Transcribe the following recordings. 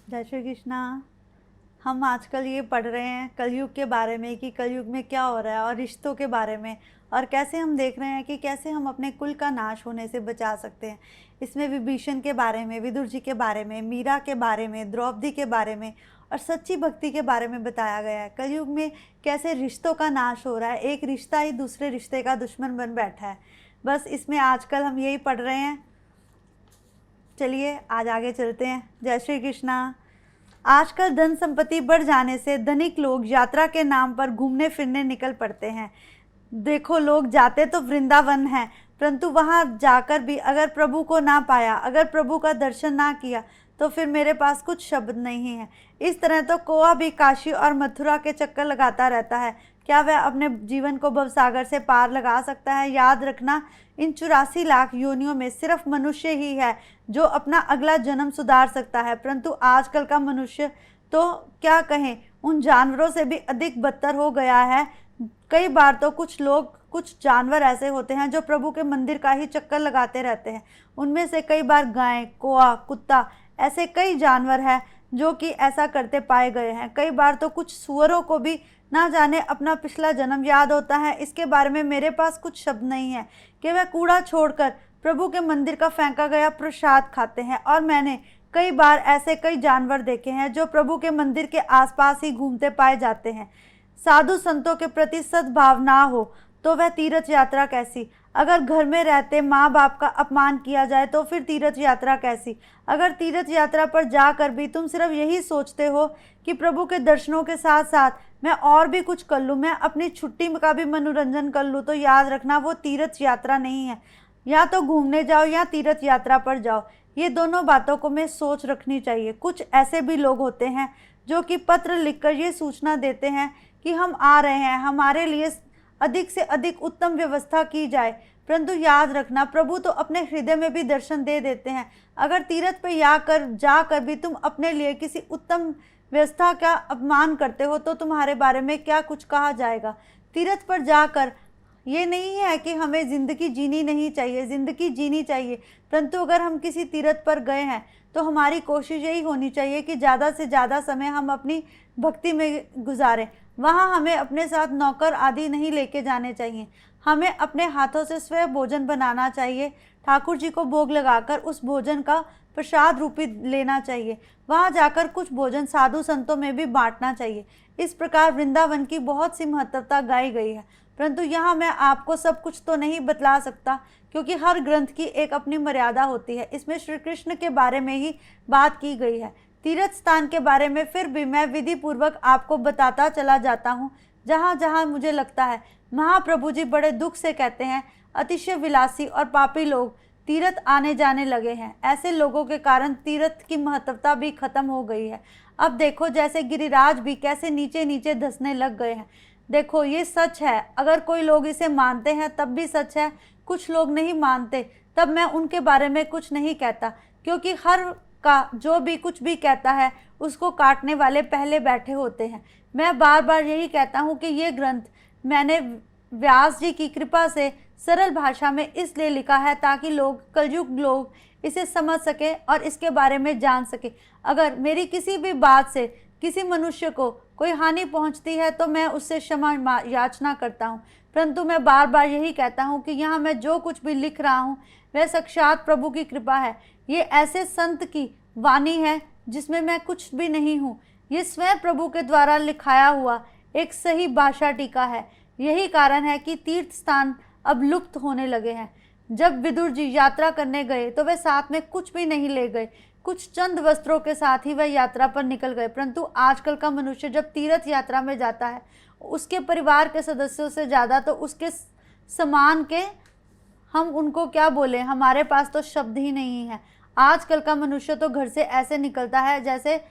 जय श्री कृष्णा। हम आजकल ये पढ़ रहे हैं कलयुग के बारे में कि कलयुग में क्या हो रहा है और रिश्तों के बारे में, और कैसे हम देख रहे हैं कि कैसे हम अपने कुल का नाश होने से बचा सकते हैं। इसमें विभीषण के बारे में, विदुर जी के बारे में, मीरा के बारे में, द्रौपदी के बारे में और सच्ची भक्ति के बारे में बताया गया है। कलयुग में कैसे रिश्तों का नाश हो रहा है, एक रिश्ता ही दूसरे रिश्ते का दुश्मन बन बैठा है। बस इसमें आजकल हम यही पढ़ रहे हैं। चलिए आज आगे चलते हैं। जय श्री कृष्णा। आजकल धन संपत्ति बढ़ जाने से धनिक लोग यात्रा के नाम पर घूमने फिरने निकल पड़ते हैं। देखो, लोग जाते तो वृंदावन हैं, परंतु वहां जाकर भी अगर प्रभु को ना पाया, अगर प्रभु का दर्शन ना किया, तो फिर मेरे पास कुछ शब्द नहीं है। इस तरह तो कौआ भी काशी और मथुरा के चक्कर लगाता रहता है। क्या वह अपने जीवन को भवसागर से पार लगा सकता है? याद रखना, इन 84 लाख योनियों में सिर्फ मनुष्य ही है जो अपना अगला जन्म सुधार सकता है, परंतु आजकल का मनुष्य तो क्या कहें, उन जानवरों से भी अधिक बदतर हो गया है। कई बार तो कुछ जानवर ऐसे होते हैं जो प्रभु के मंदिर का ही चक्कर लगाते रहते हैं। उनमें से कई बार गाय, कौआ, कुत्ता, ऐसे कई जानवर हैं जो कि ऐसा करते पाए गए हैं। कई बार तो कुछ सूअरों को भी ना जाने अपना पिछला जन्म याद होता है। इसके बारे में मेरे पास कुछ शब्द नहीं है कि वह कूड़ा छोड़कर प्रभु के मंदिर का फेंका गया प्रसाद खाते हैं। और मैंने कई बार ऐसे कई जानवर देखे हैं जो प्रभु के मंदिर के आसपास ही घूमते पाए जाते हैं। साधु संतों के प्रति सद्भाव ना हो तो वह तीर्थ यात्रा कैसी? अगर घर में रहते माँ बाप का अपमान किया जाए तो फिर तीर्थ यात्रा कैसी? अगर तीर्थ यात्रा पर जाकर भी तुम सिर्फ यही सोचते हो कि प्रभु के दर्शनों के साथ साथ मैं और भी कुछ कर लूँ, मैं अपनी छुट्टी का भी मनोरंजन कर लूँ, तो याद रखना वो तीर्थ यात्रा नहीं है। या तो घूमने जाओ या तीर्थ यात्रा पर जाओ, ये दोनों बातों को मैं सोच रखनी चाहिए। कुछ ऐसे भी लोग होते हैं जो कि पत्र लिखकर ये सूचना देते हैं कि हम आ रहे हैं, हमारे लिए अधिक से अधिक उत्तम व्यवस्था की जाए, परंतु याद रखना प्रभु तो अपने हृदय में भी दर्शन दे देते हैं। अगर तीर्थ पे जाकर भी तुम अपने लिए किसी उत्तम व्यवस्था का अपमान करते हो तो तुम्हारे बारे में क्या कुछ कहा जाएगा। तीर्थ पर जाकर ये नहीं है कि हमें ज़िंदगी जीनी नहीं चाहिए, ज़िंदगी जीनी चाहिए, परंतु अगर हम किसी तीर्थ पर गए हैं तो हमारी कोशिश यही होनी चाहिए कि ज़्यादा से ज़्यादा समय हम अपनी भक्ति में गुजारें। वहाँ हमें अपने साथ नौकर आदि नहीं लेके जाने चाहिए। हमें अपने हाथों से स्वयं भोजन बनाना चाहिए, ठाकुर जी को भोग लगाकर उस भोजन का प्रसाद रूपी लेना चाहिए। वहाँ जाकर कुछ भोजन साधु संतों में भी बांटना चाहिए। इस प्रकार वृंदावन की बहुत सी महत्वता गाई गई है, परंतु यहाँ मैं आपको सब कुछ तो नहीं बतला सकता, क्योंकि हर ग्रंथ की एक अपनी मर्यादा होती है। इसमें श्री कृष्ण के बारे में ही बात की गई है। तीर्थ स्थान के बारे में फिर भी मैं विधि पूर्वक आपको बताता चला जाता हूँ। जहाँ जहाँ मुझे लगता है महाप्रभु जी बड़े दुख से कहते हैं, अतिशय विलासी और पापी लोग तीर्थ आने जाने लगे हैं। ऐसे लोगों के कारण तीर्थ की महत्वता भी खत्म हो गई है। अब देखो, जैसे गिरिराज भी कैसे नीचे नीचे धंसने लग गए हैं। देखो, ये सच है। अगर कोई लोग इसे मानते हैं तब भी सच है, कुछ लोग नहीं मानते तब मैं उनके बारे में कुछ नहीं कहता, क्योंकि हर का जो भी कुछ भी कहता है उसको काटने वाले पहले बैठे होते हैं। मैं बार बार यही कहता हूँ कि ये ग्रंथ मैंने व्यास जी की कृपा से सरल भाषा में इसलिए लिखा है ताकि कलयुग लोग इसे समझ सके और इसके बारे में जान सके। अगर मेरी किसी भी बात से किसी मनुष्य को कोई हानि पहुंचती है तो मैं उससे क्षमा याचना करता हूं, परंतु मैं बार बार यही कहता हूं कि यहाँ मैं जो कुछ भी लिख रहा हूं वह साक्षात प्रभु की कृपा है। ये ऐसे संत की वाणी है जिसमें मैं कुछ भी नहीं हूँ। ये स्वयं प्रभु के द्वारा लिखाया हुआ एक सही भाषा टीका है। यही कारण है कि तीर्थ स्थान अब लुप्त होने लगे हैं। जब विदुर जी यात्रा करने गए तो वे साथ में कुछ भी नहीं ले गए, कुछ चंद वस्त्रों के साथ ही वह यात्रा पर निकल गए। परंतु आजकल का मनुष्य जब तीर्थ यात्रा में जाता है, उसके परिवार के सदस्यों से ज़्यादा तो उसके समान के, हम उनको क्या बोले, हमारे पास तो शब्द ही नहीं है। आजकल का मनुष्य तो घर से ऐसे निकलता है जैसे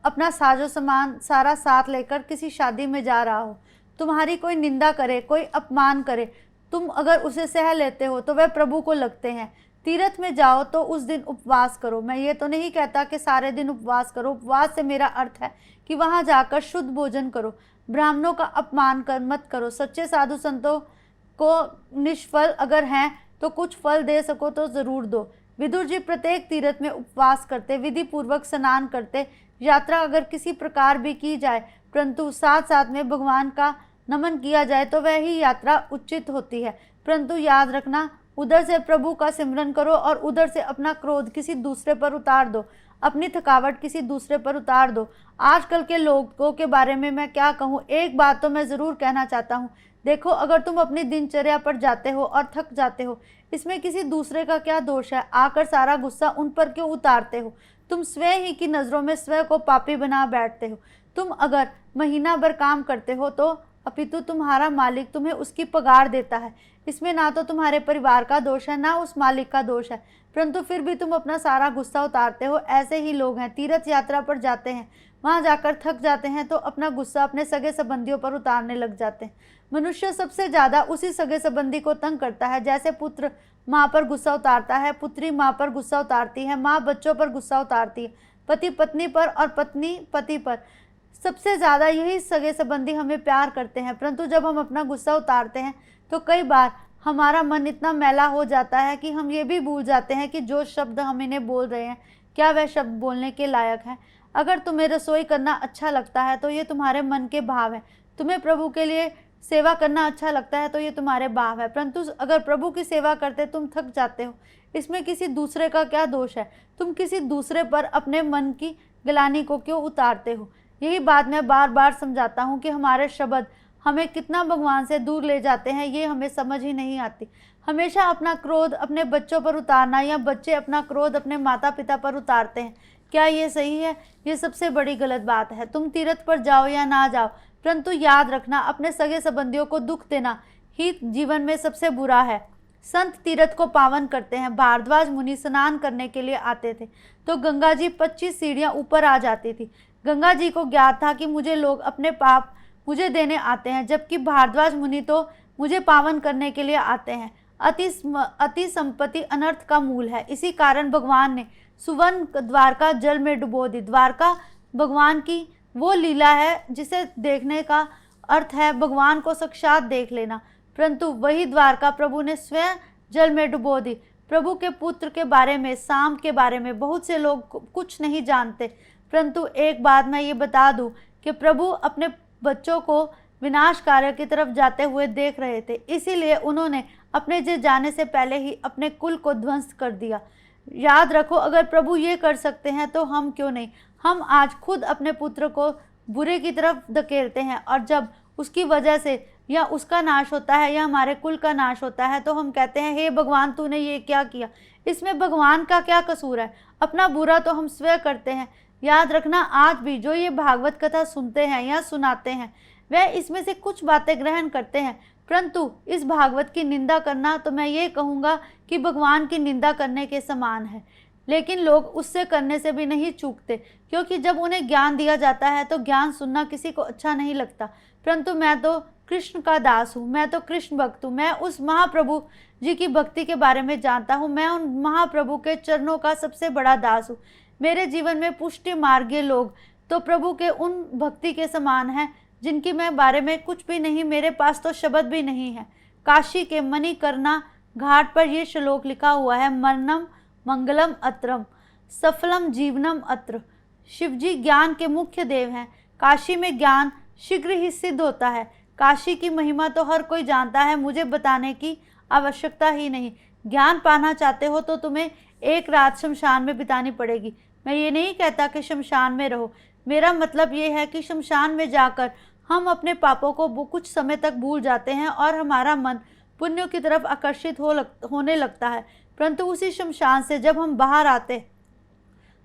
अपना साजो सामान सारा साथ लेकर किसी शादी में जा रहा हो। तुम्हारी कोई निंदा करे, कोई अपमान करे, तुम अगर उसे सह लेते हो तो वह प्रभु को लगते हैं। तीर्थ में जाओ तो उस दिन उपवास करो। मैं ये तो नहीं कहता कि सारे दिन उपवास करो। उपवास से मेरा अर्थ है कि वहाँ जाकर शुद्ध भोजन करो, ब्राह्मणों का अपमान मत करो। सच्चे साधु संतों को निष्फल अगर हैं तो कुछ फल दे सको तो ज़रूर दो। विदुर जी प्रत्येक तीर्थ में उपवास करते, विधि पूर्वक स्नान करते। यात्रा अगर किसी प्रकार भी की जाए परंतु साथ साथ में भगवान का नमन किया जाए तो वह ही यात्रा उचित होती है। परंतु याद रखना, उधर से प्रभु का सिमरन करो और उधर से अपना क्रोध किसी दूसरे पर उतार दो, अपनी थकावट किसी दूसरे पर उतार दो। आजकल के लोगों के बारे में मैं क्या कहूँ, एक बात तो मैं ज़रूर कहना चाहता हूँ। देखो, अगर तुम अपनी दिनचर्या पर जाते हो और थक जाते हो, इसमें किसी दूसरे का क्या दोष है? आकर सारा गुस्सा उन पर क्यों उतारते हो? तुम स्वयं ही की नज़रों में स्वयं को पापी बना बैठते हो। तुम अगर महीना भर काम करते हो तो अपितु तुम्हारा मालिक तुम्हें उसकी पगार देता है। इसमें ना तो तुम्हारे परिवार का दोष है, ना उस मालिक का दोष है, परंतु फिर भी तुम अपना सारा गुस्सा उतारते हो। ऐसे ही लोग हैं, तीर्थ यात्रा पर जाते हैं, वहां जाकर थक जाते हैं तो अपना गुस्सा अपने सगे संबंधियों पर उतारने लग जाते हैं। मनुष्य सबसे ज्यादा उसी सगे संबंधी को तंग करता है। जैसे पुत्र माँ पर गुस्सा उतारता है, पुत्री माँ पर गुस्सा उतारती है, माँ बच्चों पर गुस्सा उतारती है, पति पत्नी पर और पत्नी पति पर। सबसे ज़्यादा यही सगे संबंधी हमें प्यार करते हैं, परंतु जब हम अपना गुस्सा उतारते हैं तो कई बार हमारा मन इतना मैला हो जाता है कि हम ये भी भूल जाते हैं कि जो शब्द हम इन्हें बोल रहे हैं क्या वह शब्द बोलने के लायक है। अगर तुम्हें रसोई करना अच्छा लगता है तो ये तुम्हारे मन के भाव है। तुम्हें प्रभु के लिए सेवा करना अच्छा लगता है तो ये तुम्हारे भाव है। परंतु अगर प्रभु की सेवा करते तुम थक जाते हो, इसमें किसी दूसरे का क्या दोष है? तुम किसी दूसरे पर अपने मन की गिलानी को क्यों उतारते हो? यही बात मैं बार बार समझाता हूँ कि हमारे शब्द हमें कितना भगवान से दूर ले जाते हैं, ये हमें समझ ही नहीं आती। हमेशा अपना क्रोध अपने बच्चों पर उतारना या बच्चे अपना क्रोध अपने माता पिता पर उतारते हैं, क्या ये सही है? ये सबसे बड़ी गलत बात है। तुम तीर्थ पर जाओ या ना जाओ, परंतु याद रखना, अपने सगे संबंधियों को दुख देना ही जीवन में सबसे बुरा है। संत तीर्थ को पावन करते हैं। भारद्वाज मुनि स्नान करने के लिए आते थे तो गंगा जी 25 सीढ़ियां ऊपर आ जाती थी। गंगा जी को ज्ञात था कि मुझे लोग अपने पाप मुझे देने आते हैं, जबकि भारद्वाज मुनि तो मुझे पावन करने के लिए आते हैं। अति संपत्ति अनर्थ का मूल है। इसी कारण भगवान ने सुवर्ण द्वारका जल में डुबो दी। द्वारका भगवान की वो लीला है जिसे देखने का अर्थ है भगवान को साक्षात देख लेना, परंतु वही द्वारका प्रभु ने स्वयं जल में डुबो दी। प्रभु के पुत्र के बारे में, शाम के बारे में बहुत से लोग कुछ नहीं जानते, परंतु एक बात मैं ये बता दूं कि प्रभु अपने बच्चों को विनाश कार्य की तरफ जाते हुए देख रहे थे, इसीलिए उन्होंने अपने जे जाने से पहले ही अपने कुल को ध्वंस कर दिया। याद रखो, अगर प्रभु ये कर सकते हैं तो हम क्यों नहीं? हम आज खुद अपने पुत्र को बुरे की तरफ धकेलते हैं और जब उसकी वजह से या उसका नाश होता है या हमारे कुल का नाश होता है तो हम कहते हैं हे भगवान तूने ये क्या किया। इसमें भगवान का क्या कसूर है? अपना बुरा तो हम स्वयं करते हैं। याद रखना, आज भी जो ये भागवत कथा सुनते हैं या सुनाते हैं वह इसमें से कुछ बातें ग्रहण करते हैं, परंतु इस भागवत की निंदा करना तो मैं ये कहूँगा कि भगवान की निंदा करने के समान है। लेकिन लोग उससे करने से भी नहीं चूकते, क्योंकि जब उन्हें ज्ञान दिया जाता है तो ज्ञान सुनना किसी को अच्छा नहीं लगता। परंतु मैं तो कृष्ण का दास हूँ, मैं तो कृष्ण भक्त हूँ, मैं उस महाप्रभु जी की भक्ति के बारे में जानता हूँ, मैं उन महाप्रभु के चरणों का सबसे बड़ा दास हूँ। मेरे जीवन में पुष्टि मार्गीय लोग तो प्रभु के उन भक्ति के समान हैं जिनकी मैं बारे में कुछ भी नहीं, मेरे पास तो शब्द भी नहीं है। काशी के मणिकर्णा घाट पर यह श्लोक लिखा हुआ है, मरणम मंगलम अत्रम सफलम जीवनम अत्र। शिवजी ज्ञान के मुख्य देव हैं। काशी में ज्ञान शीघ्र ही सिद्ध होता है। काशी की महिमा तो हर कोई जानता है, मुझे बताने की आवश्यकता ही नहीं। ज्ञान पाना चाहते हो तो तुम्हें एक रात शमशान में बितानी पड़ेगी। मैं ये नहीं कहता कि शमशान में रहो, मेरा मतलब ये है कि शमशान में जाकर हम अपने पापों को कुछ समय तक भूल जाते हैं और हमारा मन पुण्यों की तरफ आकर्षित होने लगता है, परंतु उसी शमशान से जब हम बाहर आते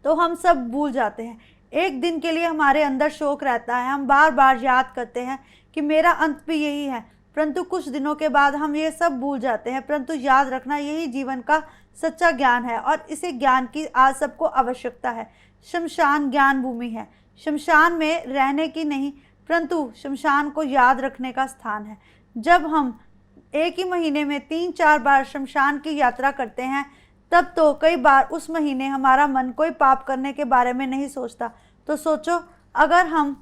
तो हम सब भूल जाते हैं। एक दिन के लिए हमारे अंदर शोक रहता है, हम बार बार याद करते हैं कि मेरा अंत भी यही है, परंतु कुछ दिनों के बाद हम ये सब भूल जाते हैं। परंतु याद रखना, यही जीवन का सच्चा ज्ञान है और इसे ज्ञान की आज सबको आवश्यकता है। शमशान ज्ञान भूमि है, शमशान में रहने की नहीं, परंतु शमशान को याद रखने का स्थान है। जब हम एक ही महीने में 3-4 बार शमशान की यात्रा करते हैं तब तो कई बार उस महीने हमारा मन कोई पाप करने के बारे में नहीं सोचता। तो सोचो, अगर हम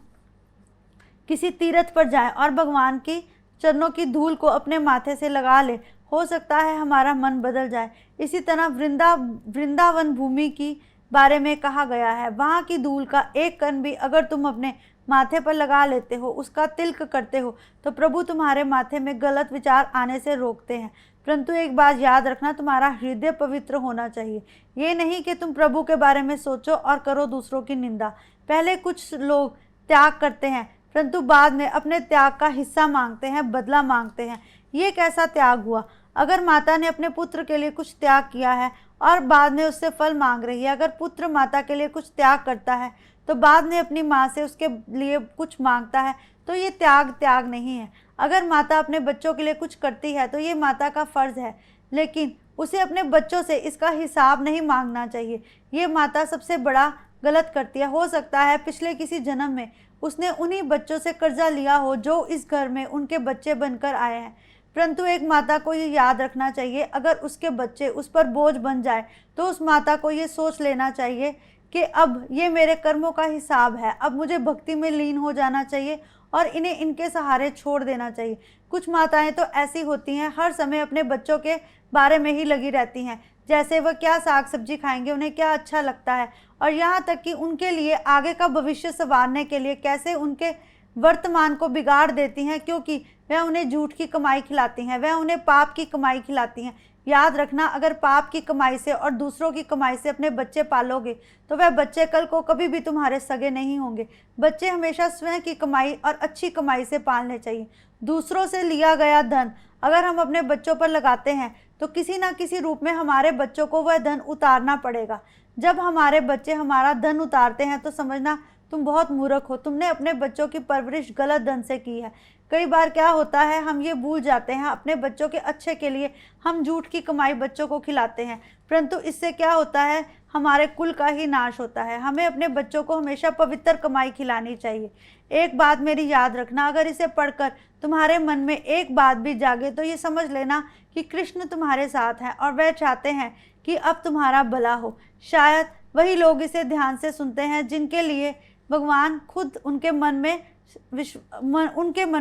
किसी तीर्थ पर जाएं और भगवान की चरणों की धूल को अपने माथे से लगा ले, हो सकता है हमारा मन बदल जाए। इसी तरह वृंदावन भूमि की बारे में कहा गया है, वहाँ की धूल का एक कण भी अगर तुम अपने माथे पर लगा लेते हो, उसका तिलक करते हो, तो प्रभु तुम्हारे माथे में गलत विचार आने से रोकते हैं। परंतु एक बात याद रखना, तुम्हारा हृदय पवित्र होना चाहिए। ये नहीं कि तुम प्रभु के बारे में सोचो और करो दूसरों की निंदा। पहले कुछ लोग त्याग करते हैं, परंतु बाद में अपने त्याग का हिस्सा मांगते हैं, बदला मांगते हैं। ये कैसा त्याग हुआ? अगर माता ने अपने पुत्र के लिए कुछ त्याग किया है और बाद में उससे फल मांग रही है, अगर पुत्र माता के लिए कुछ त्याग करता है तो बाद में अपनी माँ से उसके लिए कुछ मांगता है, तो ये त्याग नहीं है। अगर माता अपने बच्चों के लिए कुछ करती है तो ये माता का फर्ज है, लेकिन उसे अपने बच्चों से इसका हिसाब नहीं मांगना चाहिए। ये माता सबसे बड़ा गलत करती है। हो सकता है पिछले किसी जन्म में उसने उन्हीं बच्चों से कर्जा लिया हो जो इस घर में उनके बच्चे बनकर आए हैं। परंतु एक माता को ये याद रखना चाहिए, अगर उसके बच्चे उस पर बोझ बन जाए तो उस माता को ये सोच लेना चाहिए कि अब ये मेरे कर्मों का हिसाब है, अब मुझे भक्ति में लीन हो जाना चाहिए और इन्हें इनके सहारे छोड़ देना चाहिए। कुछ माताएं तो ऐसी होती हैं, हर समय अपने बच्चों के बारे में ही लगी रहती हैं, जैसे वह क्या साग सब्जी खाएंगे, उन्हें क्या अच्छा लगता है, और यहाँ तक कि उनके लिए आगे का भविष्य संवारने के लिए कैसे उनके वर्तमान को बिगाड़ देती हैं, क्योंकि वह उन्हें झूठ की कमाई खिलाती हैं, वह उन्हें पाप की कमाई खिलाती हैं। याद रखना, अगर पाप की कमाई से और दूसरों की कमाई से अपने बच्चे पालोगे तो वह बच्चे कल को कभी भी तुम्हारे सगे नहीं होंगे। बच्चे हमेशा स्वयं की कमाई और अच्छी कमाई से पालने चाहिए। दूसरों से लिया गया धन अगर हम अपने बच्चों पर लगाते हैं तो किसी ना किसी रूप में हमारे बच्चों को वह धन उतारना पड़ेगा। जब हमारे बच्चे हमारा धन उतारते हैं तो समझना तुम बहुत मूर्ख हो, तुमने अपने बच्चों की परवरिश गलत धन से की है। कई बार क्या होता है, हम ये भूल जाते हैं, अपने बच्चों के अच्छे के लिए हम झूठ की कमाई बच्चों को खिलाते हैं, परंतु इससे क्या होता है, हमारे कुल का ही नाश होता है। हमें अपने बच्चों को हमेशा पवित्र कमाई खिलानी चाहिए। एक बात मेरी याद रखना, अगर इसे पढ़कर तुम्हारे मन में एक बात भी जागे तो ये समझ लेना कि कृष्ण तुम्हारे साथ हैं और वह चाहते हैं कि अब तुम्हारा भला हो। शायद वही लोग इसे ध्यान से सुनते हैं जिनके लिए भगवान खुद उनके मन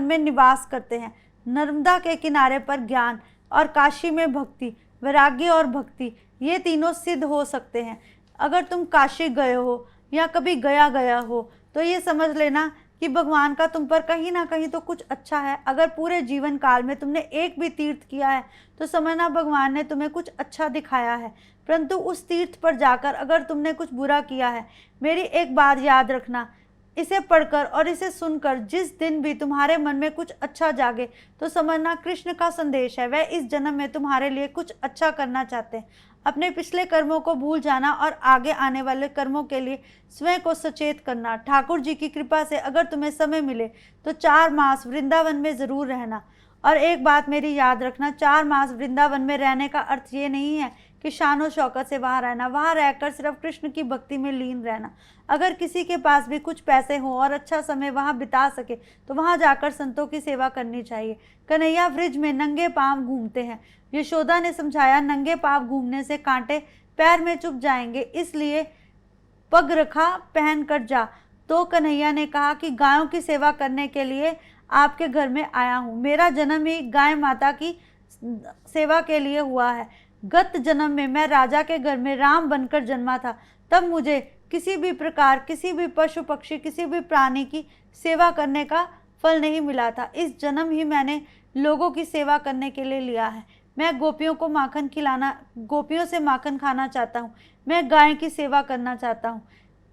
में निवास करते हैं। नर्मदा के किनारे पर ज्ञान और काशी में भक्ति, वैराग्य और भक्ति, ये तीनों सिद्ध हो सकते हैं। अगर तुम काशी गए हो या कभी गया हो तो ये समझ लेना कि भगवान का तुम पर कहीं ना कहीं तो कुछ अच्छा है। अगर पूरे जीवन काल में तुमने एक भी तीर्थ किया है तो समझना भगवान ने तुम्हें कुछ अच्छा दिखाया है। परंतु उस तीर्थ पर जाकर अगर तुमने कुछ बुरा किया है, मेरी एक बात याद रखना, इसे पढ़कर और इसे सुनकर जिस दिन भी तुम्हारे मन में कुछ अच्छा जागे तो समझना कृष्ण का संदेश है, वह इस जन्म में तुम्हारे लिए कुछ अच्छा करना चाहते हैं। अपने पिछले कर्मों को भूल जाना और आगे आने वाले कर्मों के लिए स्वयं को सचेत करना। ठाकुर जी की कृपा से अगर तुम्हें समय मिले तो 4 मास वृंदावन में ज़रूर रहना। और एक बात मेरी याद रखना, 4 मास वृंदावन में रहने का अर्थ ये नहीं है कि शानो शौकत से वहाँ रहना, वहाँ रहकर सिर्फ कृष्ण की भक्ति में लीन रहना। अगर किसी के पास भी कुछ पैसे हों और अच्छा समय वहाँ बिता सके तो वहाँ जाकर संतों की सेवा करनी चाहिए। कन्हैया व्रज में नंगे पांव घूमते हैं। यशोदा ने समझाया, नंगे पांव घूमने से कांटे पैर में चुभ जाएंगे, इसलिए पग रखा पहन कर जा। तो कन्हैया ने कहा कि गायों की सेवा करने के लिए आपके घर में आया हूँ। मेरा जन्म ही गाय माता की सेवा के लिए हुआ है। गत जन्म में मैं राजा के घर में राम बनकर जन्मा था, तब मुझे किसी भी प्रकार, किसी भी पशु पक्षी, किसी भी प्राणी की सेवा करने का फल नहीं मिला था। इस जन्म ही मैंने लोगों की सेवा करने के लिए लिया है। मैं गोपियों को माखन खिलाना, गोपियों से माखन खाना चाहता हूँ। मैं गाय की सेवा करना चाहता हूँ।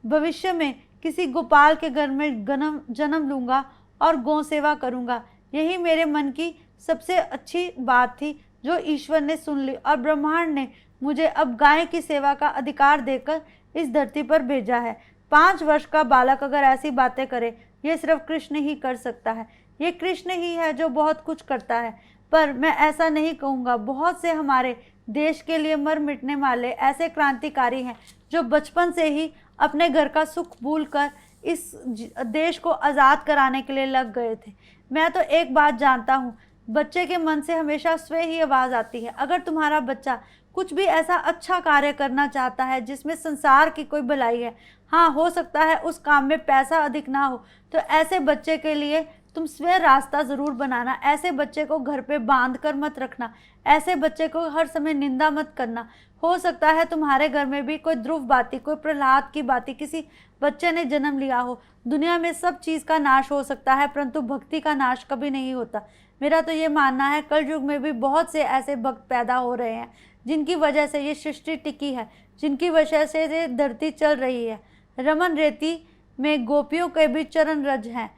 भविष्य में किसी गोपाल के घर में जन्म लूँगा और गौ सेवा करूँगा। यही मेरे मन की सबसे अच्छी बात थी जो ईश्वर ने सुन ली और ब्रह्मांड ने मुझे अब गाय की सेवा का अधिकार देकर इस धरती पर भेजा है। 5 वर्ष का बालक अगर ऐसी बातें करे, ये सिर्फ कृष्ण ही कर सकता है। ये कृष्ण ही है जो बहुत कुछ करता है। पर मैं ऐसा नहीं कहूँगा, बहुत से हमारे देश के लिए मर मिटने वाले ऐसे क्रांतिकारी हैं जो बचपन से ही अपने घर का सुख भूलकर इस देश को आज़ाद कराने के लिए लग गए थे। मैं तो एक बात जानता हूँ, बच्चे के मन से हमेशा स्वयं ही आवाज़ आती है। अगर तुम्हारा बच्चा कुछ भी ऐसा अच्छा कार्य करना चाहता है जिसमें संसार की कोई भलाई है, हाँ हो सकता है उस काम में पैसा अधिक ना हो, तो ऐसे बच्चे के लिए तुम स्वयं रास्ता ज़रूर बनाना। ऐसे बच्चे को घर पे बांध कर मत रखना, ऐसे बच्चे को हर समय निंदा मत करना। हो सकता है तुम्हारे घर में भी कोई ध्रुव बाती, कोई प्रहलाद की बाती किसी बच्चे ने जन्म लिया हो। दुनिया में सब चीज़ का नाश हो सकता है, परंतु भक्ति का नाश कभी नहीं होता। मेरा तो ये मानना है कल युग में भी बहुत से ऐसे भक्त पैदा हो रहे हैं जिनकी वजह से ये सृष्टि टिकी है, जिनकी वजह से ये धरती चल रही है। रमन रेती में गोपियों के भी चरण रज हैं।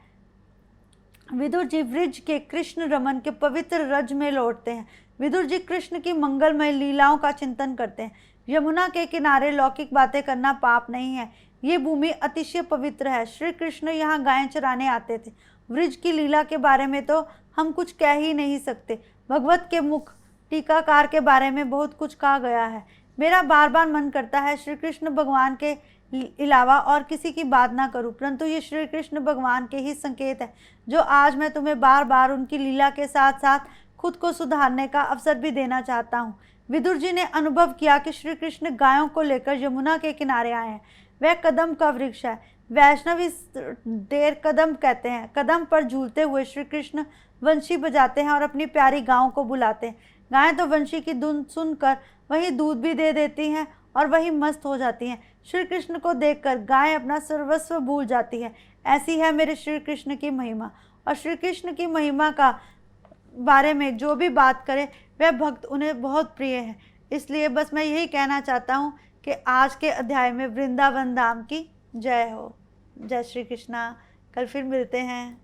विदुर जी वृज के कृष्ण रमन के पवित्र रज में लौटते हैं। विदुर जी कृष्ण की मंगलमय लीलाओं का चिंतन करते हैं। यमुना के किनारे लौकिक बातें करना पाप नहीं है, ये भूमि अतिशय पवित्र है। श्री कृष्ण यहाँ गायें चराने आते थे। वृज की लीला के बारे में तो हम कुछ कह ही नहीं सकते। भगवत के मुख टीकाकार के बारे में बहुत कुछ कहा गया है। मेरा बार बार मन करता है श्री कृष्ण भगवान के अलावा और किसी की बात ना करूं, परंतु ये श्री कृष्ण भगवान के ही संकेत है जो आज मैं तुम्हें बार बार उनकी लीला के साथ साथ खुद को सुधारने का अवसर भी देना चाहता हूँ। विदुर जी ने अनुभव किया कि श्री कृष्ण गायों को लेकर यमुना के किनारे आए हैं। वह कदम का वृक्ष है, वैष्णव इस देर कदम कहते हैं। कदम पर झूलते हुए श्री कृष्ण वंशी बजाते हैं और अपनी प्यारी गायों को बुलाते हैं। गायें तो वंशी की धुन सुनकर वही दूध भी दे देती हैं और वही मस्त हो जाती हैं। श्री कृष्ण को देखकर गायें अपना सर्वस्व भूल जाती है। ऐसी है मेरे श्री कृष्ण की महिमा। और श्री कृष्ण की महिमा का बारे में जो भी बात करे वह भक्त उन्हें बहुत प्रिय है। इसलिए बस मैं यही कहना चाहता हूँ कि आज के अध्याय में वृंदावन धाम की जय हो। जय श्री कृष्णा। कल फिर मिलते हैं।